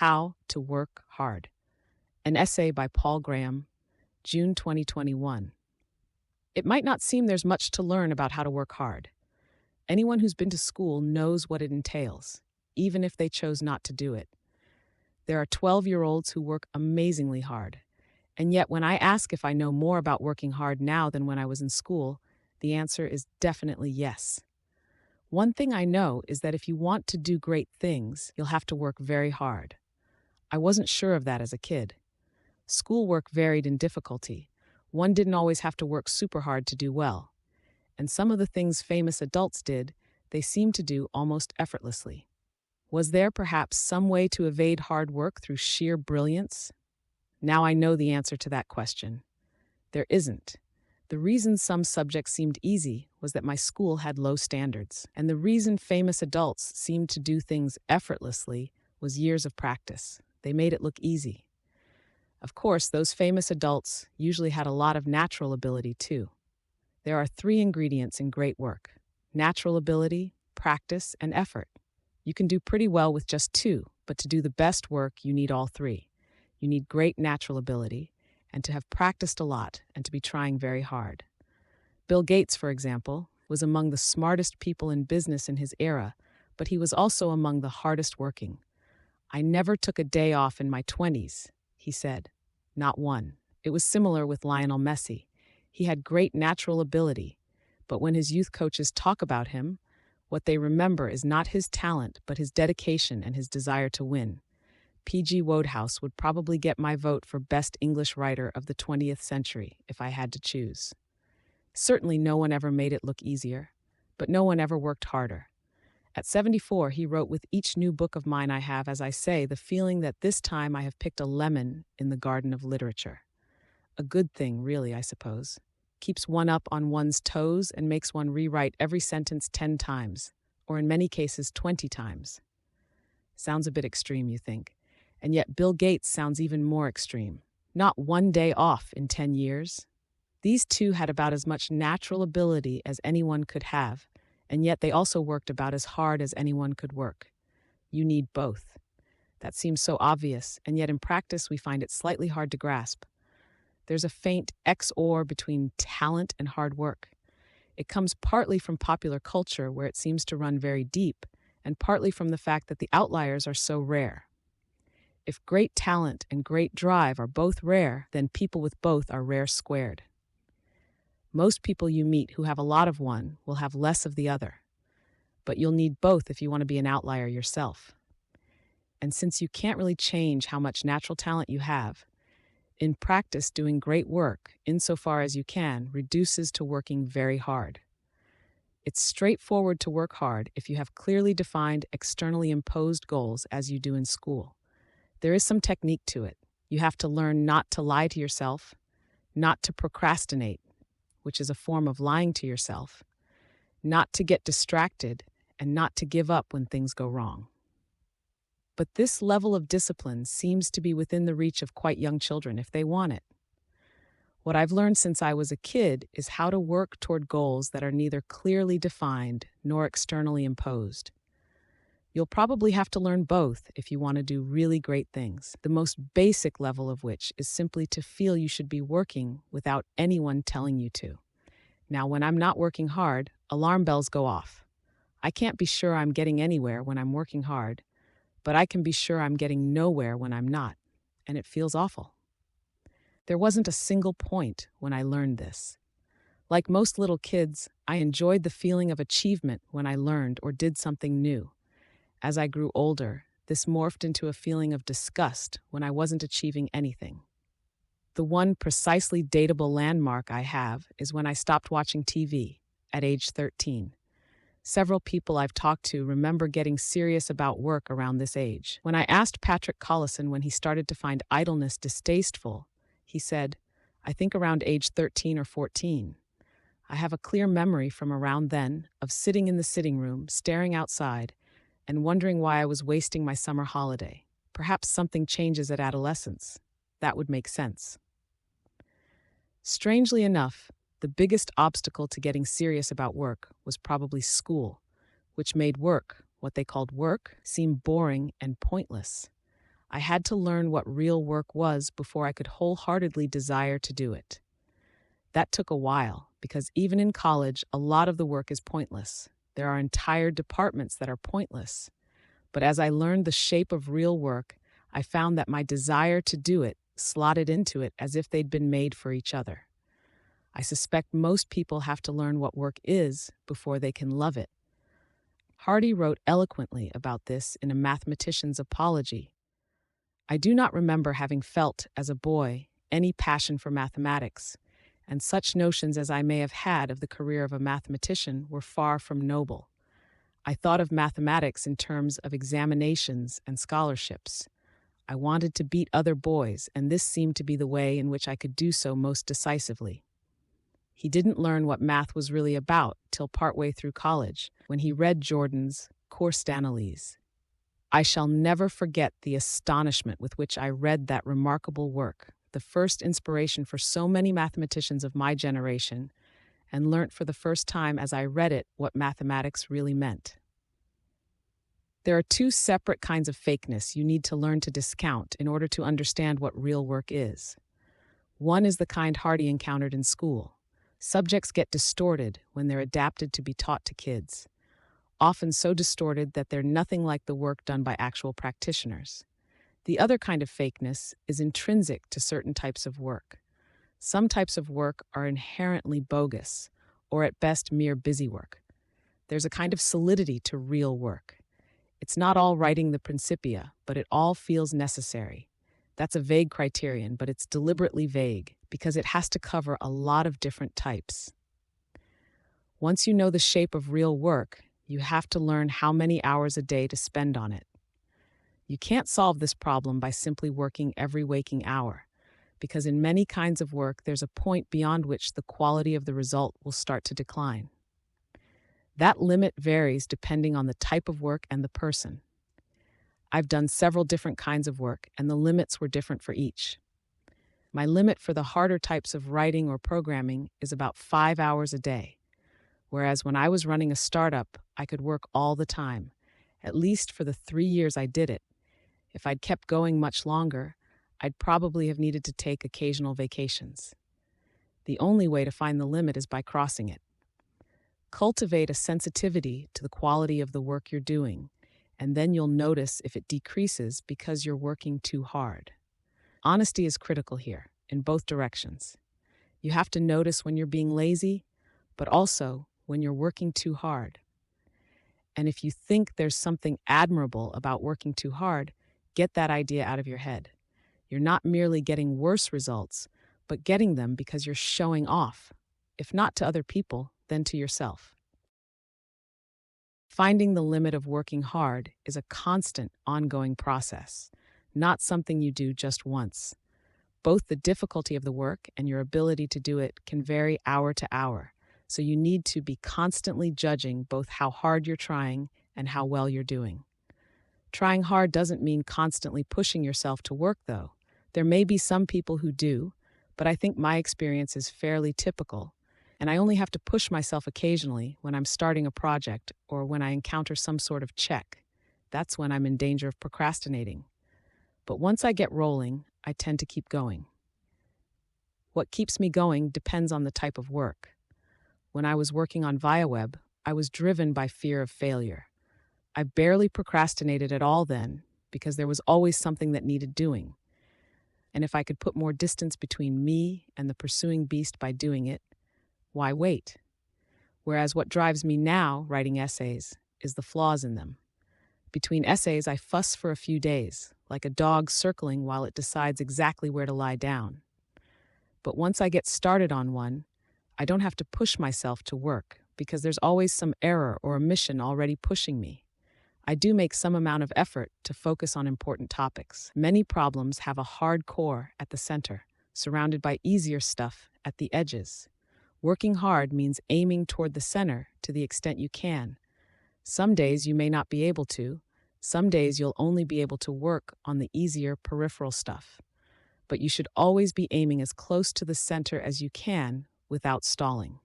How to Work Hard. An essay by Paul Graham, June 2021. It might not seem there's much to learn about how to work hard. Anyone who's been to school knows what it entails, even if they chose not to do it. There are 12-year-olds who work amazingly hard. And yet when I ask if I know more about working hard now than when I was in school, the answer is definitely yes. One thing I know is that if you want to do great things, you'll have to work very hard. I wasn't sure of that as a kid. Schoolwork varied in difficulty. One didn't always have to work super hard to do well. And some of the things famous adults did, they seemed to do almost effortlessly. Was there perhaps some way to evade hard work through sheer brilliance? Now I know the answer to that question. There isn't. The reason some subjects seemed easy was that my school had low standards, and the reason famous adults seemed to do things effortlessly was years of practice. They made it look easy. Of course, those famous adults usually had a lot of natural ability too. There are 3 ingredients in great work: natural ability, practice, and effort. You can do pretty well with just 2, but to do the best work, you need all 3. You need great natural ability, and to have practiced a lot, and to be trying very hard. Bill Gates, for example, was among the smartest people in business in his era, but he was also among the hardest working. "I never took a day off in my 20s, he said. Not one. It was similar with Lionel Messi. He had great natural ability, but when his youth coaches talk about him, what they remember is not his talent, but his dedication and his desire to win. P.G. Wodehouse would probably get my vote for best English writer of the 20th century if I had to choose. Certainly no one ever made it look easier, but no one ever worked harder. At 74, he wrote, "With each new book of mine I have, as I say, the feeling that this time I have picked a lemon in the garden of literature." A good thing, really, I suppose. Keeps one up on one's toes and makes one rewrite every sentence 10 times, or in many cases 20 times. Sounds a bit extreme, you think. And yet Bill Gates sounds even more extreme. Not one day off in 10 years. These 2 had about as much natural ability as anyone could have, and yet they also worked about as hard as anyone could work. You need both. That seems so obvious, and yet in practice we find it slightly hard to grasp. There's a faint XOR between talent and hard work. It comes partly from popular culture, where it seems to run very deep, and partly from the fact that the outliers are so rare. If great talent and great drive are both rare, then people with both are rare squared. Most people you meet who have a lot of one will have less of the other. But you'll need both if you want to be an outlier yourself. And since you can't really change how much natural talent you have, in practice doing great work, insofar as you can, reduces to working very hard. It's straightforward to work hard if you have clearly defined, externally imposed goals as you do in school. There is some technique to it. You have to learn not to lie to yourself, not to procrastinate, which is a form of lying to yourself, not to get distracted, and not to give up when things go wrong. But this level of discipline seems to be within the reach of quite young children if they want it. What I've learned since I was a kid is how to work toward goals that are neither clearly defined nor externally imposed. You'll probably have to learn both if you want to do really great things, the most basic level of which is simply to feel you should be working without anyone telling you to. Now, when I'm not working hard, alarm bells go off. I can't be sure I'm getting anywhere when I'm working hard, but I can be sure I'm getting nowhere when I'm not, and it feels awful. There wasn't a single point when I learned this. Like most little kids, I enjoyed the feeling of achievement when I learned or did something new. As I grew older, this morphed into a feeling of disgust when I wasn't achieving anything. The one precisely dateable landmark I have is when I stopped watching TV at age 13. Several people I've talked to remember getting serious about work around this age. When I asked Patrick Collison when he started to find idleness distasteful, he said, "I think around age 13 or 14. I have a clear memory from around then of sitting in the sitting room, staring outside, and wondering why I was wasting my summer holiday. Perhaps something changes at adolescence. That would make sense." Strangely enough, the biggest obstacle to getting serious about work was probably school, which made work, what they called work, seem boring and pointless. I had to learn what real work was before I could wholeheartedly desire to do it. That took a while, because even in college, a lot of the work is pointless. There are entire departments that are pointless. But as I learned the shape of real work, I found that my desire to do it slotted into it as if they'd been made for each other. I suspect most people have to learn what work is before they can love it. Hardy wrote eloquently about this in A Mathematician's Apology. I do not remember having felt, as a boy, any passion for mathematics, and such notions as I may have had of the career of a mathematician were far from noble. I thought of mathematics in terms of examinations and scholarships. I wanted to beat other boys, and this seemed to be the way in which I could do so most decisively. He didn't learn what math was really about till partway through college, when he read Jordan's Cours d'Analyse. I shall never forget the astonishment with which I read that remarkable work, the first inspiration for so many mathematicians of my generation, and learnt for the first time as I read it what mathematics really meant. There are two separate kinds of fakeness you need to learn to discount in order to understand what real work is. One is the kind Hardy encountered in school. Subjects get distorted when they're adapted to be taught to kids, often so distorted that they're nothing like the work done by actual practitioners. The other kind of fakeness is intrinsic to certain types of work. Some types of work are inherently bogus, or at best mere busywork. There's a kind of solidity to real work. It's not all writing the Principia, but it all feels necessary. That's a vague criterion, but it's deliberately vague because it has to cover a lot of different types. Once you know the shape of real work, you have to learn how many hours a day to spend on it. You can't solve this problem by simply working every waking hour, because in many kinds of work there's a point beyond which the quality of the result will start to decline. That limit varies depending on the type of work and the person. I've done several different kinds of work, and the limits were different for each. My limit for the harder types of writing or programming is about 5 hours a day, whereas when I was running a startup, I could work all the time, at least for the 3 years I did it. If I'd kept going much longer, I'd probably have needed to take occasional vacations. The only way to find the limit is by crossing it. Cultivate a sensitivity to the quality of the work you're doing, and then you'll notice if it decreases because you're working too hard. Honesty is critical here, in both directions. You have to notice when you're being lazy, but also when you're working too hard. And if you think there's something admirable about working too hard, get that idea out of your head. You're not merely getting worse results, but getting them because you're showing off, if not to other people, then to yourself. Finding the limit of working hard is a constant, ongoing process, not something you do just once. Both the difficulty of the work and your ability to do it can vary hour to hour, so you need to be constantly judging both how hard you're trying and how well you're doing. Trying hard doesn't mean constantly pushing yourself to work, though. There may be some people who do, but I think my experience is fairly typical, and I only have to push myself occasionally when I'm starting a project or when I encounter some sort of check. That's when I'm in danger of procrastinating. But once I get rolling, I tend to keep going. What keeps me going depends on the type of work. When I was working on ViaWeb, I was driven by fear of failure. I barely procrastinated at all then, because there was always something that needed doing. And if I could put more distance between me and the pursuing beast by doing it, why wait? Whereas what drives me now, writing essays, is the flaws in them. Between essays, I fuss for a few days, like a dog circling while it decides exactly where to lie down. But once I get started on one, I don't have to push myself to work, because there's always some error or omission already pushing me. I do make some amount of effort to focus on important topics. Many problems have a hard core at the center, surrounded by easier stuff at the edges. Working hard means aiming toward the center to the extent you can. Some days you may not be able to. Some days you'll only be able to work on the easier peripheral stuff. But you should always be aiming as close to the center as you can without stalling.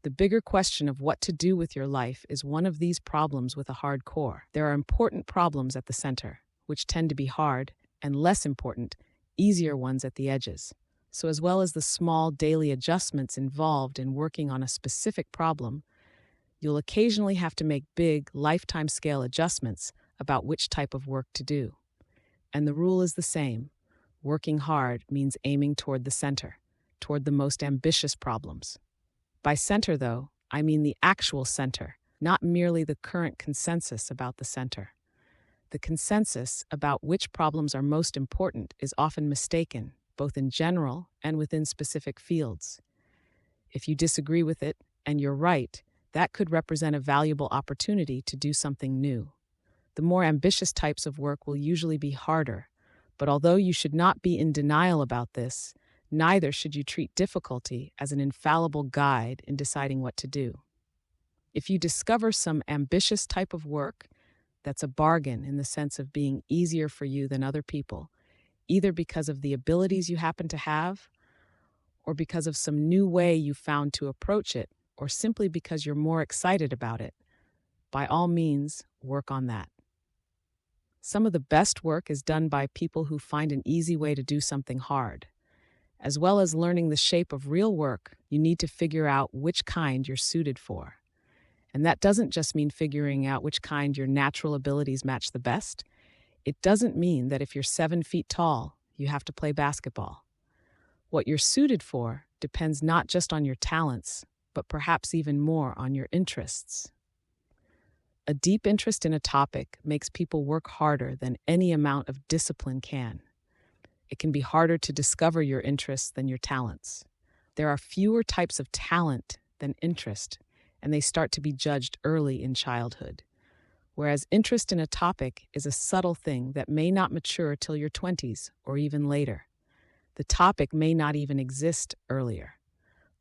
The bigger question of what to do with your life is one of these problems with a hard core. There are important problems at the center, which tend to be hard, and less important, easier ones at the edges. So, as well as the small daily adjustments involved in working on a specific problem, you'll occasionally have to make big, lifetime scale adjustments about which type of work to do. And the rule is the same. Working hard means aiming toward the center, toward the most ambitious problems. By center, though, I mean the actual center, not merely the current consensus about the center. The consensus about which problems are most important is often mistaken, both in general and within specific fields. If you disagree with it, and you're right, that could represent a valuable opportunity to do something new. The more ambitious types of work will usually be harder, but although you should not be in denial about this, neither should you treat difficulty as an infallible guide in deciding what to do. If you discover some ambitious type of work that's a bargain in the sense of being easier for you than other people, either because of the abilities you happen to have, or because of some new way you found to approach it, or simply because you're more excited about it, by all means, work on that. Some of the best work is done by people who find an easy way to do something hard. As well as learning the shape of real work, you need to figure out which kind you're suited for. And that doesn't just mean figuring out which kind your natural abilities match the best. It doesn't mean that if you're 7 feet tall, you have to play basketball. What you're suited for depends not just on your talents, but perhaps even more on your interests. A deep interest in a topic makes people work harder than any amount of discipline can. It can be harder to discover your interests than your talents. There are fewer types of talent than interest, and they start to be judged early in childhood. Whereas interest in a topic is a subtle thing that may not mature till your 20s or even later. The topic may not even exist earlier.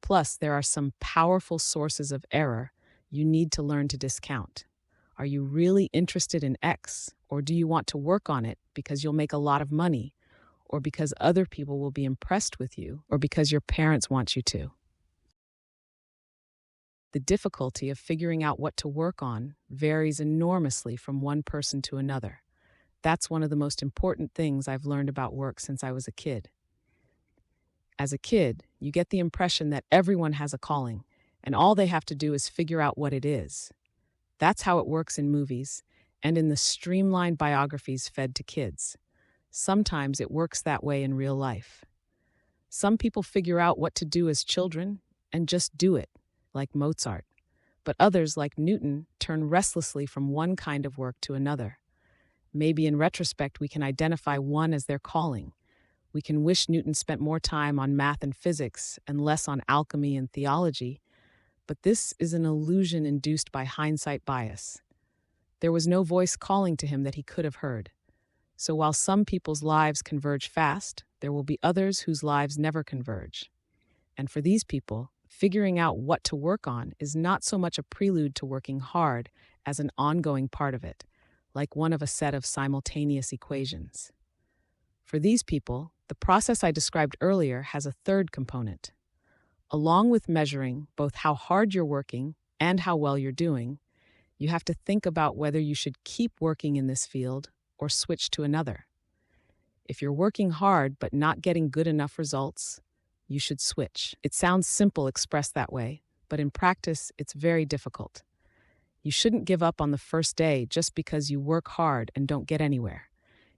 Plus, there are some powerful sources of error you need to learn to discount. Are you really interested in X, or do you want to work on it because you'll make a lot of money, or because other people will be impressed with you, or because your parents want you to? The difficulty of figuring out what to work on varies enormously from one person to another. That's one of the most important things I've learned about work since I was a kid. As a kid, you get the impression that everyone has a calling, and all they have to do is figure out what it is. That's how it works in movies and in the streamlined biographies fed to kids. Sometimes it works that way in real life. Some people figure out what to do as children and just do it, like Mozart. But others, like Newton, turn restlessly from one kind of work to another. Maybe in retrospect we can identify one as their calling. We can wish Newton spent more time on math and physics and less on alchemy and theology, but this is an illusion induced by hindsight bias. There was no voice calling to him that he could have heard. So while some people's lives converge fast, there will be others whose lives never converge. And for these people, figuring out what to work on is not so much a prelude to working hard as an ongoing part of it, like one of a set of simultaneous equations. For these people, the process I described earlier has a third component. Along with measuring both how hard you're working and how well you're doing, you have to think about whether you should keep working in this field or switch to another. If you're working hard but not getting good enough results, you should switch. It sounds simple expressed that way, but in practice, it's very difficult. You shouldn't give up on the first day just because you work hard and don't get anywhere.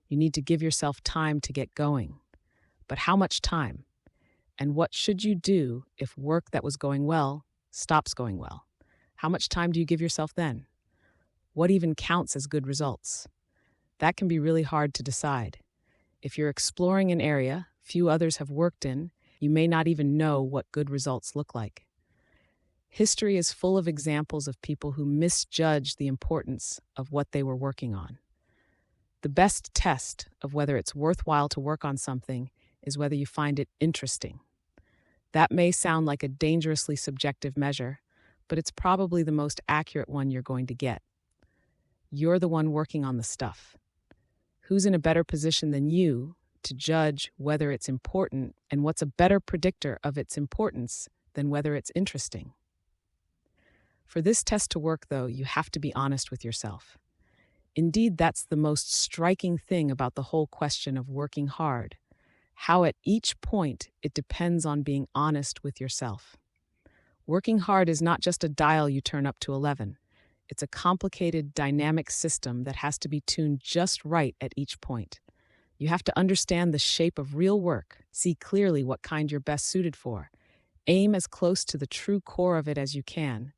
You need to give yourself time to get going. But how much time? And what should you do if work that was going well stops going well? How much time do you give yourself then? What even counts as good results? That can be really hard to decide. If you're exploring an area few others have worked in, you may not even know what good results look like. History is full of examples of people who misjudged the importance of what they were working on. The best test of whether it's worthwhile to work on something is whether you find it interesting. That may sound like a dangerously subjective measure, but it's probably the most accurate one you're going to get. You're the one working on the stuff. Who's in a better position than you to judge whether it's important, and what's a better predictor of its importance than whether it's interesting? For this test to work, though, you have to be honest with yourself. Indeed, that's the most striking thing about the whole question of working hard, how at each point it depends on being honest with yourself. Working hard is not just a dial you turn up to 11. It's a complicated, dynamic system that has to be tuned just right at each point. You have to understand the shape of real work, see clearly what kind you're best suited for, aim as close to the true core of it as you can,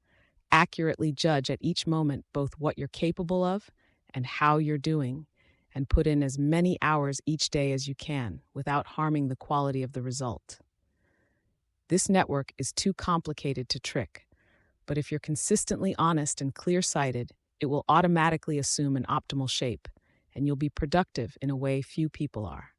accurately judge at each moment both what you're capable of and how you're doing, and put in as many hours each day as you can without harming the quality of the result. This network is too complicated to trick, but if you're consistently honest and clear-sighted, it will automatically assume an optimal shape, and you'll be productive in a way few people are.